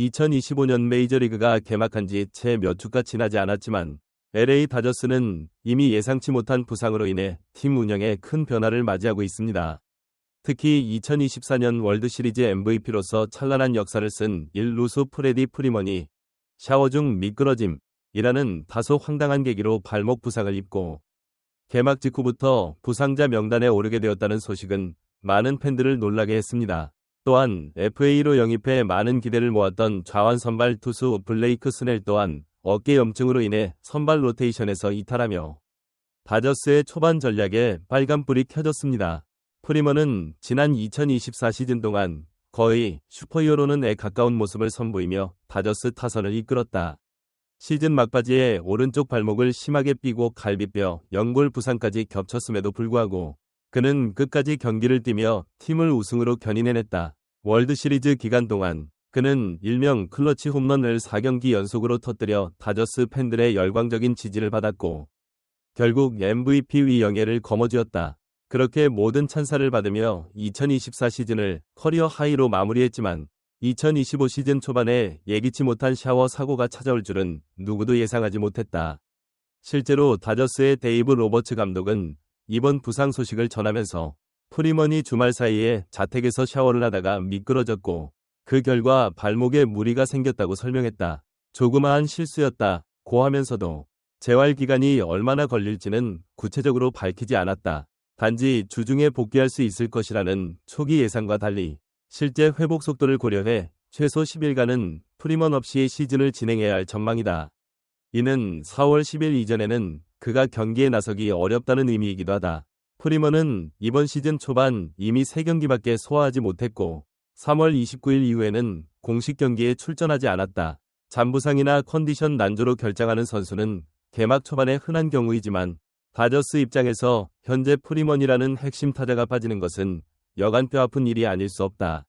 2025년 메이저리그가 개막한 지 채 몇 주가 지나지 않았지만 LA 다저스는 이미 예상치 못한 부상으로 인해 팀 운영에 큰 변화를 맞이하고 있습니다. 특히 2024년 월드시리즈 MVP로서 찬란한 역사를 쓴 1루수 프레디 프리먼이 샤워 중 미끄러짐이라는 다소 황당한 계기로 발목 부상을 입고 개막 직후부터 부상자 명단에 오르게 되었다는 소식은 많은 팬들을 놀라게 했습니다. 또한 FA로 영입해 많은 기대를 모았던 좌완 선발 투수 블레이크 스넬 또한 어깨 염증으로 인해 선발 로테이션에서 이탈하며 다저스의 초반 전략에 빨간불이 켜졌습니다. 프리먼은 지난 2024 시즌 동안 거의 슈퍼히어로는에 가까운 모습을 선보이며 다저스 타선을 이끌었다. 시즌 막바지에 오른쪽 발목을 심하게 삐고 갈비뼈, 연골 부상까지 겹쳤음에도 불구하고 그는 끝까지 경기를 뛰며 팀을 우승으로 견인해냈다. 월드시리즈 기간 동안 그는 일명 클러치 홈런을 4경기 연속으로 터뜨려 다저스 팬들의 열광적인 지지를 받았고 결국 MVP 위영예를 거머쥐었다. 그렇게 모든 찬사를 받으며 2024 시즌을 커리어 하이로 마무리했지만 2025 시즌 초반에 예기치 못한 샤워 사고가 찾아올 줄은 누구도 예상하지 못했다. 실제로 다저스의 데이브 로버츠 감독은 이번 부상 소식을 전하면서 프리먼이 주말 사이에 자택에서 샤워를 하다가 미끄러졌고 그 결과 발목에 무리가 생겼다고 설명했다. 조그마한 실수였다고 하면서도 재활 기간이 얼마나 걸릴지는 구체적으로 밝히지 않았다. 단지 주중에 복귀할 수 있을 것이라는 초기 예상과 달리 실제 회복 속도를 고려해 최소 10일간은 프리먼 없이 시즌을 진행해야 할 전망이다. 이는 4월 10일 이전에는 그가 경기에 나서기 어렵다는 의미이기도 하다. 프리먼은 이번 시즌 초반 이미 3경기밖에 소화하지 못했고 3월 29일 이후에는 공식 경기에 출전하지 않았다. 잔부상이나 컨디션 난조로 결장하는 선수는 개막 초반에 흔한 경우이지만 다저스 입장에서 현재 프리먼이라는 핵심 타자가 빠지는 것은 여간 뼈아픈 일이 아닐 수 없다.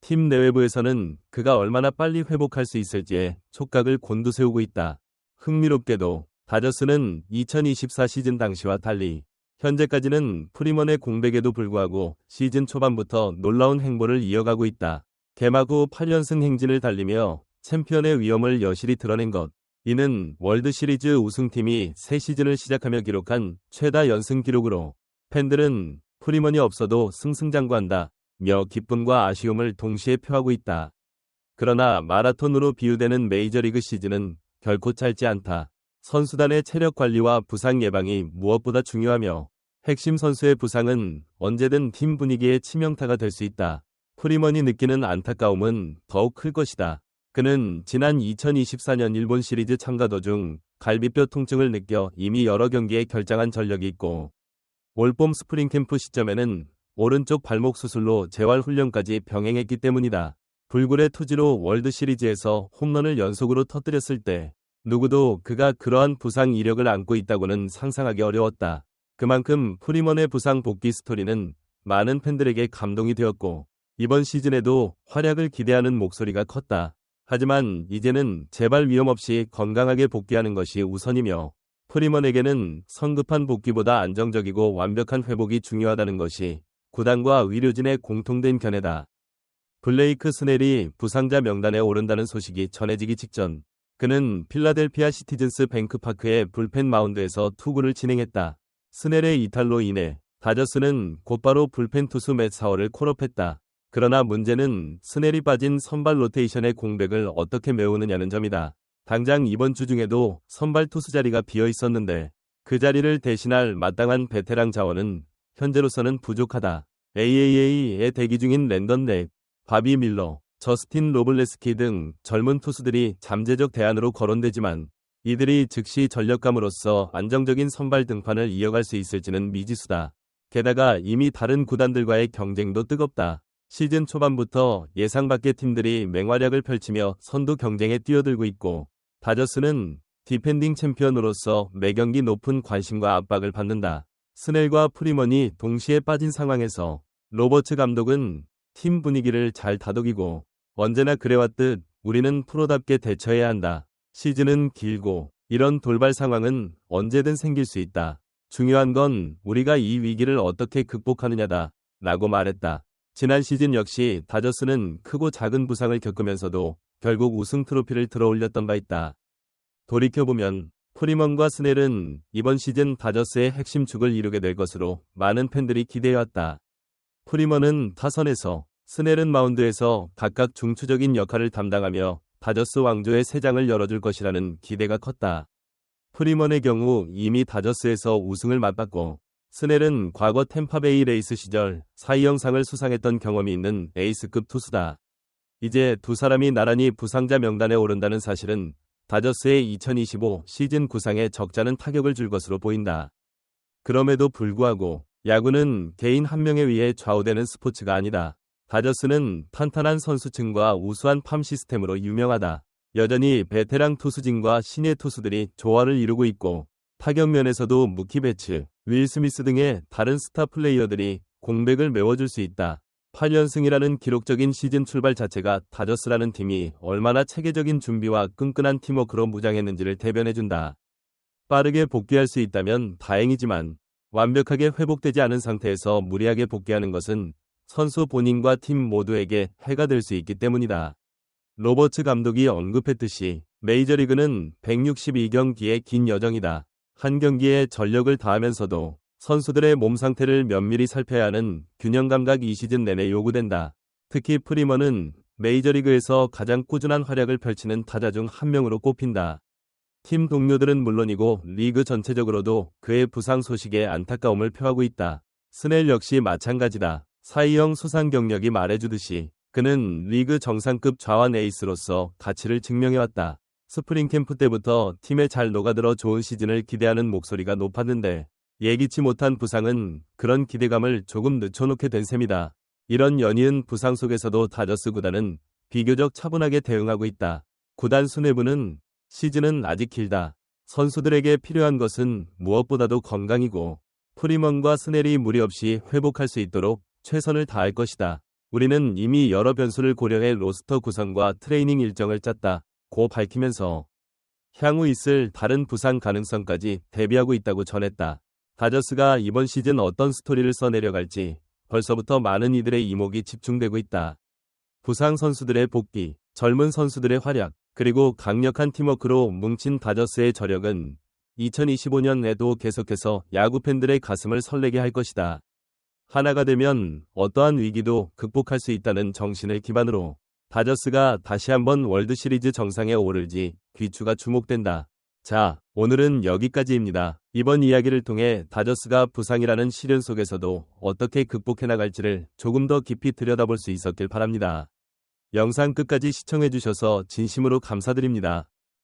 팀 내외부에서는 그가 얼마나 빨리 회복할 수 있을지에 촉각을 곤두세우고 있다. 흥미롭게도 다저스는 2024 시즌 당시와 달리 현재까지는 프리먼의 공백에도 불구하고 시즌 초반부터 놀라운 행보를 이어가고 있다. 개막 후 8연승 행진을 달리며 챔피언의 위험을 여실히 드러낸 것. 이는 월드시리즈 우승팀이 새 시즌을 시작하며 기록한 최다 연승 기록으로 팬들은 프리먼이 없어도 승승장구한다 며 기쁨과 아쉬움을 동시에 표하고 있다. 그러나 마라톤으로 비유되는 메이저리그 시즌은 결코 짧지 않다. 선수단의 체력 관리와 부상 예방이 무엇보다 중요하며 핵심 선수의 부상은 언제든 팀 분위기의 치명타가 될 수 있다. 프리먼이 느끼는 안타까움은 더욱 클 것이다. 그는 지난 2024년 일본 시리즈 참가 도중 갈비뼈 통증을 느껴 이미 여러 경기에 결장한 전력이 있고 올봄 스프링 캠프 시점에는 오른쪽 발목 수술로 재활 훈련까지 병행했기 때문이다. 불굴의 투지로 월드 시리즈에서 홈런을 연속으로 터뜨렸을 때 누구도 그가 그러한 부상 이력을 안고 있다고는 상상하기 어려웠다. 그만큼 프리먼의 부상 복귀 스토리는 많은 팬들에게 감동이 되었고 이번 시즌에도 활약을 기대하는 목소리가 컸다. 하지만 이제는 재발 위험 없이 건강하게 복귀하는 것이 우선이며 프리먼에게는 성급한 복귀보다 안정적이고 완벽한 회복이 중요하다는 것이 구단과 의료진의 공통된 견해다. 블레이크 스넬이 부상자 명단에 오른다는 소식이 전해지기 직전 그는 필라델피아 시티즌스 뱅크파크의 불펜 마운드에서 투구를 진행했다. 스넬의 이탈로 인해 다저스는 곧바로 불펜 투수 맷 사워를 콜업했다. 그러나 문제는 스넬이 빠진 선발 로테이션의 공백을 어떻게 메우느냐는 점이다. 당장 이번 주 중에도 선발 투수 자리가 비어 있었는데 그 자리를 대신할 마땅한 베테랑 자원은 현재로서는 부족하다. AAA에 대기 중인 랜던 렉, 바비 밀러, 저스틴 로블레스키 등 젊은 투수들이 잠재적 대안으로 거론되지만 이들이 즉시 전력감으로서 안정적인 선발 등판을 이어갈 수 있을지는 미지수다. 게다가 이미 다른 구단들과의 경쟁도 뜨겁다. 시즌 초반부터 예상 밖의 팀들이 맹활약을 펼치며 선두 경쟁에 뛰어들고 있고 다저스는 디펜딩 챔피언으로서 매경기 높은 관심과 압박을 받는다. 스넬과 프리먼이 동시에 빠진 상황에서 로버츠 감독은 팀 분위기를 잘 다독이고 언제나 그래왔듯 우리는 프로답게 대처해야 한다. 시즌은 길고 이런 돌발 상황은 언제든 생길 수 있다. 중요한 건 우리가 이 위기를 어떻게 극복하느냐다 라고 말했다. 지난 시즌 역시 다저스는 크고 작은 부상을 겪으면서도 결국 우승 트로피를 들어올렸던 바 있다. 돌이켜보면 프리먼과 스넬은 이번 시즌 다저스의 핵심 축을 이루게 될 것으로 많은 팬들이 기대해왔다. 프리먼은 타선에서, 스넬은 마운드에서 각각 중추적인 역할을 담당하며 다저스 왕조의 새 장을 열어줄 것이라는 기대가 컸다. 프리먼의 경우 이미 다저스에서 우승을 맛봤고, 스넬은 과거 템파베이 레이스 시절 사이영상을 수상했던 경험이 있는 에이스급 투수다. 이제 두 사람이 나란히 부상자 명단에 오른다는 사실은 다저스의 2025 시즌 구상에 적잖은 타격을 줄 것으로 보인다. 그럼에도 불구하고 야구는 개인 한 명에 의해 좌우되는 스포츠가 아니다. 다저스는 탄탄한 선수층과 우수한 팜 시스템으로 유명하다. 여전히 베테랑 투수진과 신예 투수들이 조화를 이루고 있고, 타격면에서도 무키 베츠, 윌 스미스 등의 다른 스타 플레이어들이 공백을 메워줄 수 있다. 8연승이라는 기록적인 시즌 출발 자체가 다저스라는 팀이 얼마나 체계적인 준비와 끈끈한 팀워크로 무장했는지를 대변해준다. 빠르게 복귀할 수 있다면 다행이지만 완벽하게 회복되지 않은 상태에서 무리하게 복귀하는 것은 선수 본인과 팀 모두에게 해가 될 수 있기 때문이다. 로버츠 감독이 언급했듯이 메이저리그는 162경기의 긴 여정이다. 한 경기에 전력을 다하면서도 선수들의 몸 상태를 면밀히 살펴야 하는 균형 감각이 이 시즌 내내 요구된다. 특히 프리먼은 메이저리그에서 가장 꾸준한 활약을 펼치는 타자 중 한 명으로 꼽힌다. 팀 동료들은 물론이고 리그 전체적으로도 그의 부상 소식에 안타까움을 표하고 있다. 스넬 역시 마찬가지다. 사이영 수상 경력이 말해주듯이 그는 리그 정상급 좌완 에이스로서 가치를 증명해왔다. 스프링 캠프 때부터 팀에 잘 녹아들어 좋은 시즌을 기대하는 목소리가 높았는데 예기치 못한 부상은 그런 기대감을 조금 늦춰놓게 된 셈이다. 이런 연이은 부상 속에서도 다저스 구단은 비교적 차분하게 대응하고 있다. 구단 수뇌부는 시즌은 아직 길다. 선수들에게 필요한 것은 무엇보다도 건강이고 프리먼과 스넬이 무리 없이 회복할 수 있도록 최선을 다할 것이다. 우리는 이미 여러 변수를 고려해 로스터 구성과 트레이닝 일정을 짰다. 고 밝히면서 향후 있을 다른 부상 가능성까지 대비하고 있다고 전했다. 다저스가 이번 시즌 어떤 스토리를 써내려갈지 벌써부터 많은 이들의 이목이 집중되고 있다. 부상 선수들의 복귀, 젊은 선수들의 활약, 그리고 강력한 팀워크로 뭉친 다저스의 저력은 2025년에도 계속해서 야구 팬들의 가슴을 설레게 할 것이다. 하나가 되면 어떠한 위기도 극복할 수 있다는 정신을 기반으로 다저스가 다시 한번 월드시리즈 정상에 오를지 귀추가 주목된다. 자, 오늘은 여기까지입니다. 이번 이야기를 통해 다저스가 부상이라는 시련 속에서도 어떻게 극복해 나갈지를 조금 더 깊이 들여다볼 수 있었길 바랍니다. 영상 끝까지 시청해주셔서 진심으로 감사드립니다.